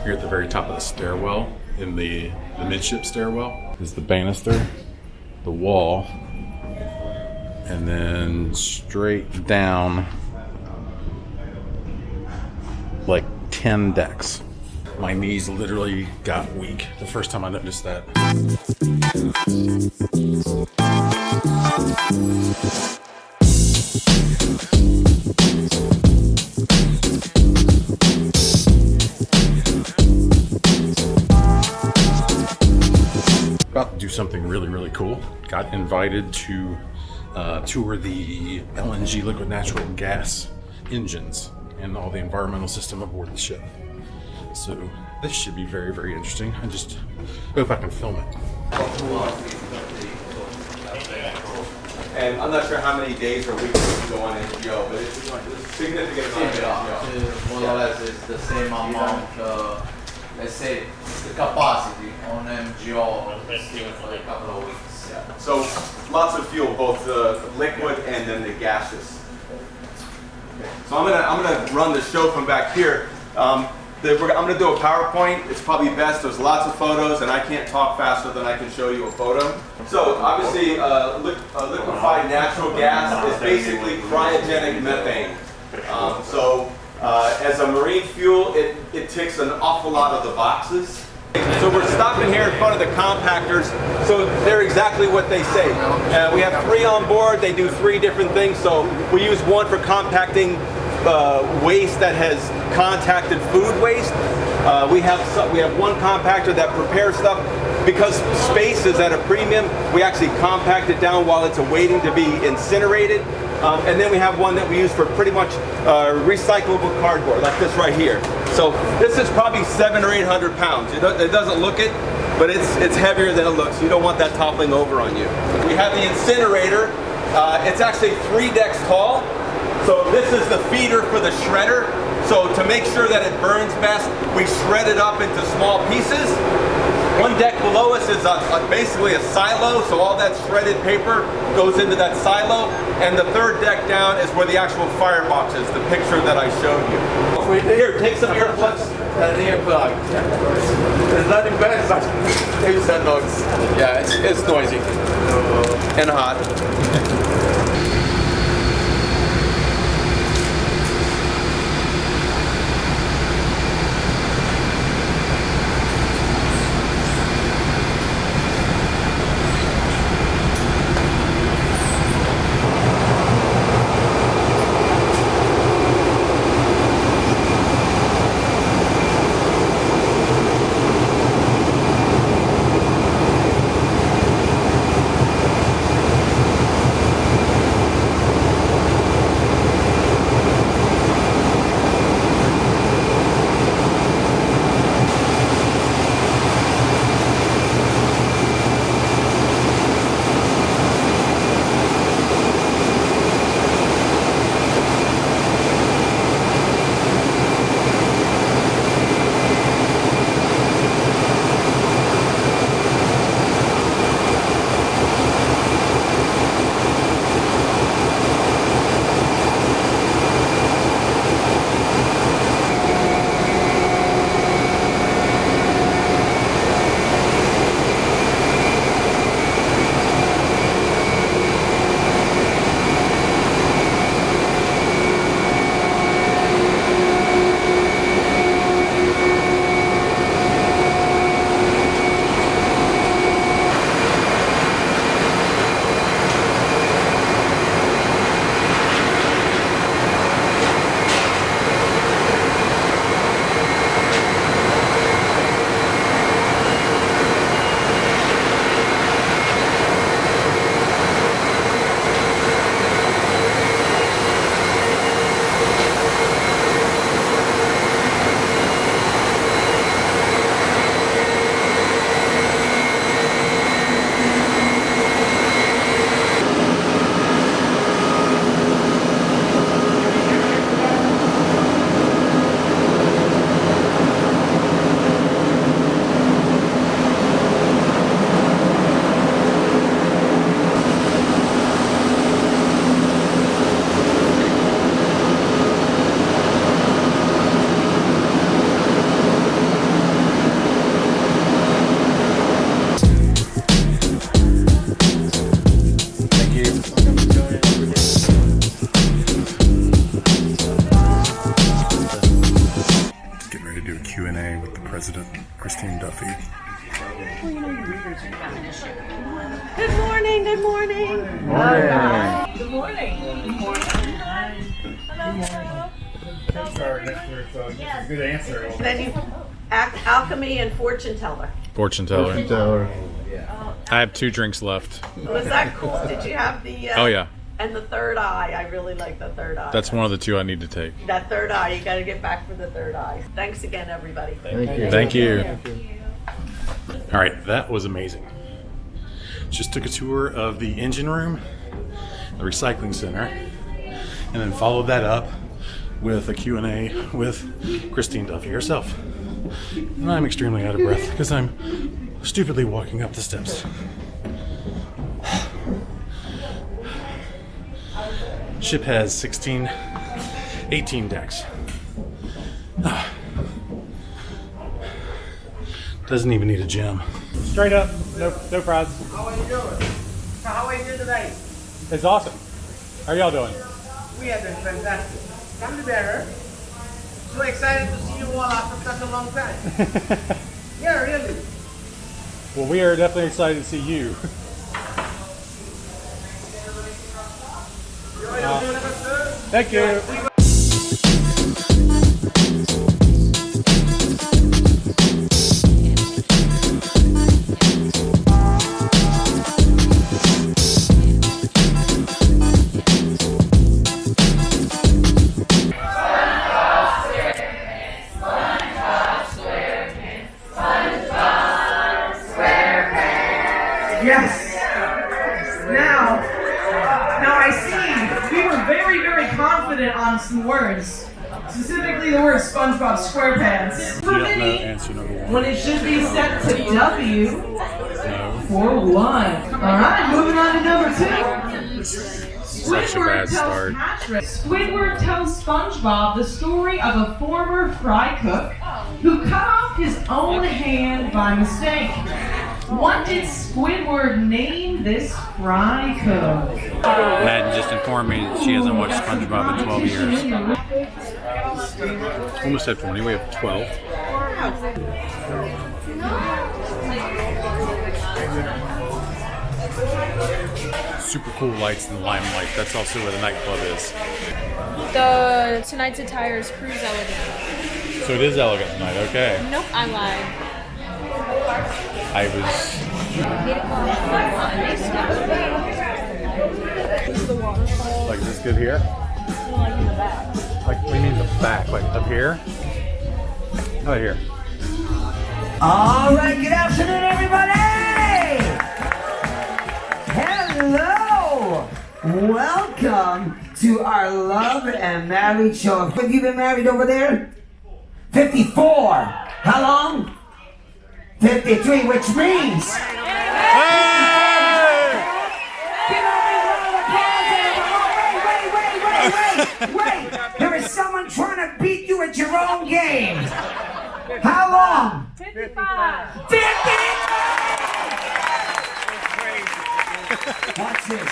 Here at the very top of the stairwell, in the midship stairwell, is the banister, the wall, and then straight down like 10 decks. My knees literally got weak the first time I noticed that. About to do something really cool. Got invited to tour the LNG, liquid natural gas engines and all the environmental system aboard the ship. So this should be very interesting. I just hope I can film it. And I'm not sure how many days or weeks you go on NGO, but it's a significant amount of NGO. More or less it's the same amount, let's say the capacity on MGO for a couple of weeks. Yeah. So lots of fuel, both the liquid and then the gaseous. Okay. So I'm gonna run the show from back here. I'm gonna do a PowerPoint. It's probably best. There's lots of photos, and I can't talk faster than I can show you a photo. So obviously, liquefied natural gas is basically cryogenic methane. As a marine fuel, it ticks an awful lot of the boxes. So we're stopping here in front of the compactors. So they're exactly what they say. We have 3 on board. They do 3 different things. So we use one for compacting waste that has contacted food waste. We have one compactor that prepares stuff. Because space is at a premium, we actually compact it down while it's awaiting to be incinerated. And then we have one that we use for pretty much recyclable cardboard, like this right here. So this is probably 700 or 800 pounds. It doesn't look it, but it's heavier than it looks. You don't want that toppling over on you. We have the incinerator. It's actually 3 decks tall. So this is the feeder for the shredder. So to make sure that it burns best, we shred it up into small pieces. One deck below us is basically a silo, so all that shredded paper goes into that silo. And the 3rd deck down is where the actual firebox is, the picture that I showed you. Here, take some earplugs. An earplug. There's nothing bad, but it's a noise. Yeah, it's noisy and hot. Q&A with the president, Christine Duffy. Good morning, good morning. Good morning. Good morning. Hello. Good answer. Then you alchemy and fortune teller. Fortune teller. I have 2 drinks left. Was that cool? Did you have the Oh yeah. And the third eye? I really like the third eye. That's one of the 2 I need to take. That third eye, you got to get back for the third eye. Thanks again, everybody. Thank you. All right, that was amazing. Just took a tour of the engine room, the recycling center, and then followed that up with a Q&A with Christine Duffy herself. And I'm extremely out of breath because I'm stupidly walking up the steps. Ship has 18 decks. Doesn't even need a gym. Straight up, no fries. How are you doing? How are you doing tonight? It's awesome. How are y'all doing? We have been fantastic. Come to bearer. So excited to see you all after such a long time. Yeah, really. Well, we are definitely excited to see you. Thank you. Yes. Now I see we were very confident on some words. Specifically the word SpongeBob SquarePants. You don't know answer number 1. When it should be set to W for 1. Alright, moving on to number 2. Such a bad start. Squidward tells SpongeBob the story of a former fry cook who cut off his own hand by mistake. What did Squidward name this fry cook? Madden just informed me that she hasn't watched SpongeBob in 12 years. Almost at 20, we have 12. Super cool lights in the limelight. That's also where the nightclub is. Tonight's attire is cruise elegant. So it is elegant tonight, okay. Nope, I lied. I was... Like, is this good here? Like in the back. Like, what do you mean the back? Like, up here? How about here? All right, good afternoon, everybody! Hello! Welcome to our Love and Married show. Have you been married over there? 54. How long? 53, which means... Wait! There is someone trying to beat you at your own game. How long? 55. 50! Watch this.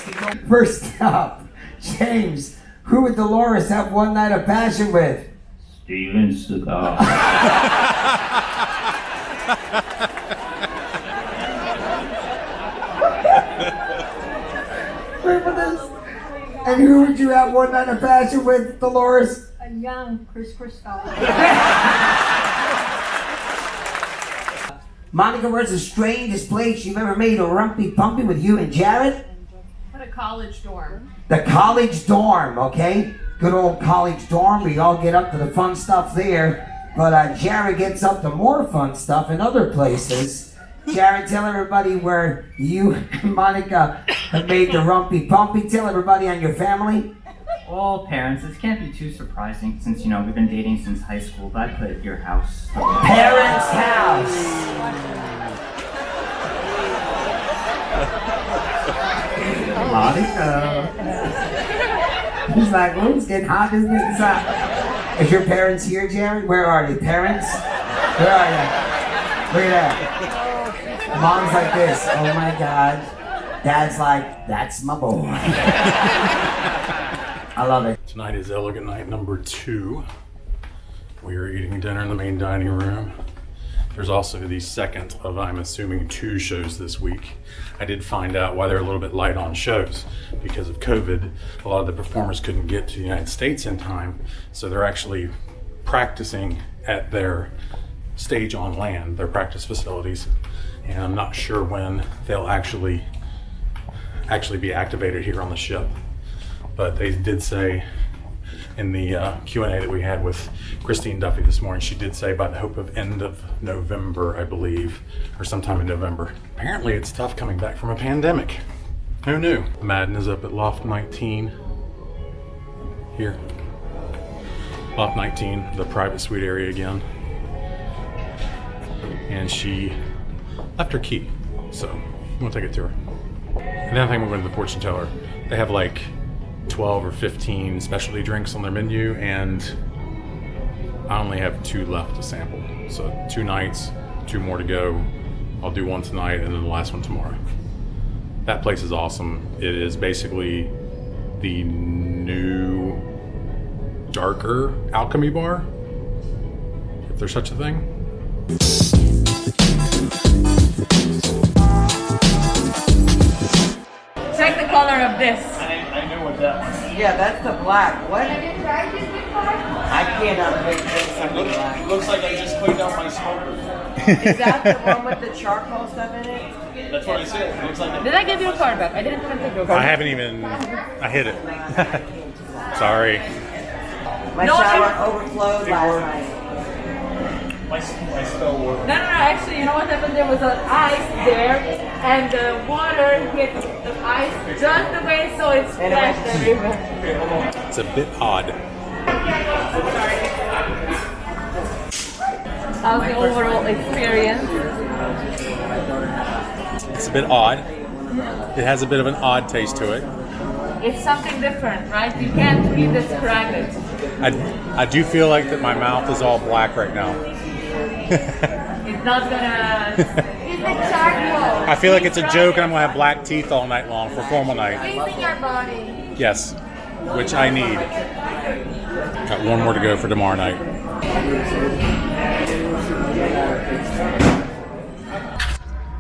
First up, James. Who would Dolores have one night of passion with? Steven Seagal. Wait for this. And who would you have one night of passion with, Dolores? A young Chris Christopher. Monica, where's the strangest place you've ever made a rumpy pumpy with you and Jared? At a college dorm. The college dorm, okay? Good old college dorm. We all get up to the fun stuff there. But Jared gets up to more fun stuff in other places. Jared, tell everybody where you and Monica have made the rumpy pumpy. Tell everybody on your family. Well, parents, this can't be too surprising since, you know, we've been dating since high school, but I put your house. Parents' house. Monica. He's like, oh, it's getting hot, isn't it? Inside. Is your parents here, Jared? Where are they? Parents? Where are you? Look at that. Mom's like this. Oh my God. Dad's like, that's my boy. I love it. Tonight is elegant night number 2. We are eating dinner in the main dining room. There's also the second of, I'm assuming, 2 shows this week. I did find out why they're a little bit light on shows. Because of COVID, a lot of the performers couldn't get to the United States in time, so they're actually practicing at their stage on land, their practice facilities. And I'm not sure when they'll actually be activated here on the ship. But they did say in the Q&A that we had with Christine Duffy this morning, she did say by the hope of end of November, I believe, or sometime in November. Apparently it's tough coming back from a pandemic. Who knew? Madden is up at Loft 19 here. Loft 19, the private suite area again. And she left her key, so I'm gonna take it to her. And then I think we're going to the fortune teller. They have like 12 or 15 specialty drinks on their menu, and I only have 2 left to sample. So 2 nights, 2 more to go. I'll do 1 tonight and then the last one tomorrow. That place is awesome. It is basically the new, darker alchemy bar, if there's such a thing. Check the color of this. I know what that was. Yeah, that's the black. What? Have you tried this before? I cannot make this black. Looks like I just cleaned out my smoker. Is that the one with the charcoal stuff in it? That's what I said. It looks like Did I give you a card back? I didn't even take your I card. haven't even, I hit it. Sorry. My No, shower overflowed last night. my spell worked. No, actually, you know what happened? There was an ice there, and the water hit the ice just the way so it splashed everywhere. It's a bit odd. How's the overall experience? It's a bit odd. It has a bit of an odd taste to it. It's something different, right? You can't really describe it. I do feel like that my mouth is all black right now. It's not gonna... It's the charcoal. I feel like it's a joke and I'm gonna have black teeth all night long for formal night. Freezing your body. Yes, which I need. Got 1 more to go for tomorrow night.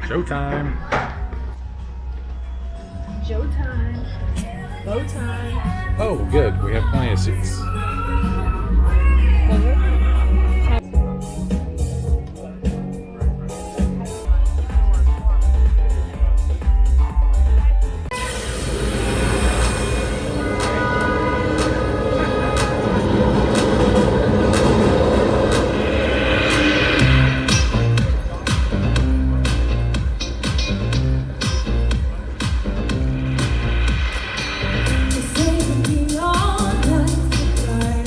Showtime. Showtime. Bow time. Oh, good. We have plenty of seats. Saving me all night.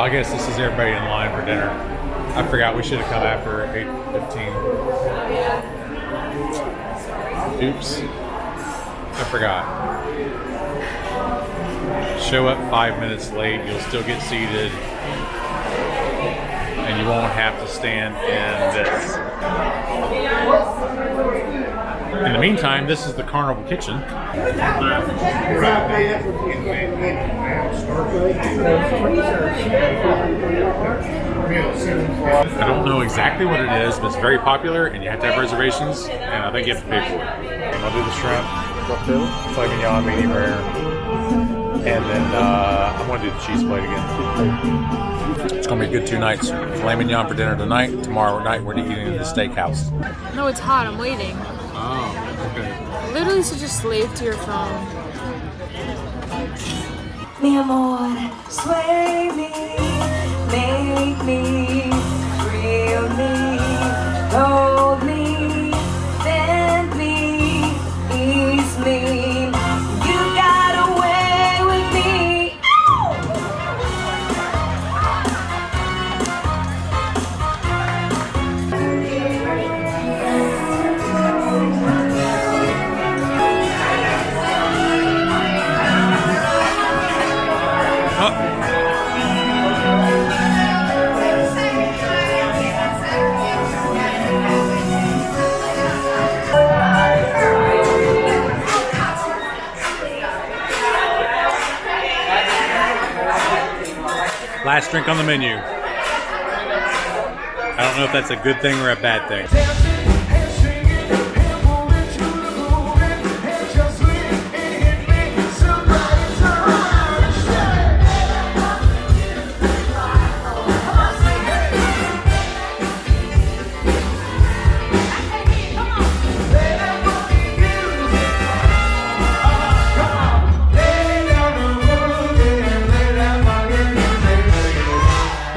I guess this is everybody in line for dinner. I forgot we should have come after 8:15. Oops. I forgot. Show up 5 minutes late, you'll still get seated. And you won't have to stand in this. In the meantime, this is the Carnival Kitchen. I don't know exactly what it is, but it's very popular and you have to have reservations, and I think you have to pay for it. And I'll do the shrimp, filet mignon, medium rare, and then I'm going to do the cheese plate again. It's going to be a good 2 nights. Filet mignon for dinner tonight. Tomorrow night we're eating at the Steakhouse. No, it's hot. I'm waiting. Oh, okay. Literally such a slave to your phone. Mi amor, sway me, make me, thrill me, hold me, bend me, ease me. You got away with me. Last drink on the menu. I don't know if that's a good thing or a bad thing.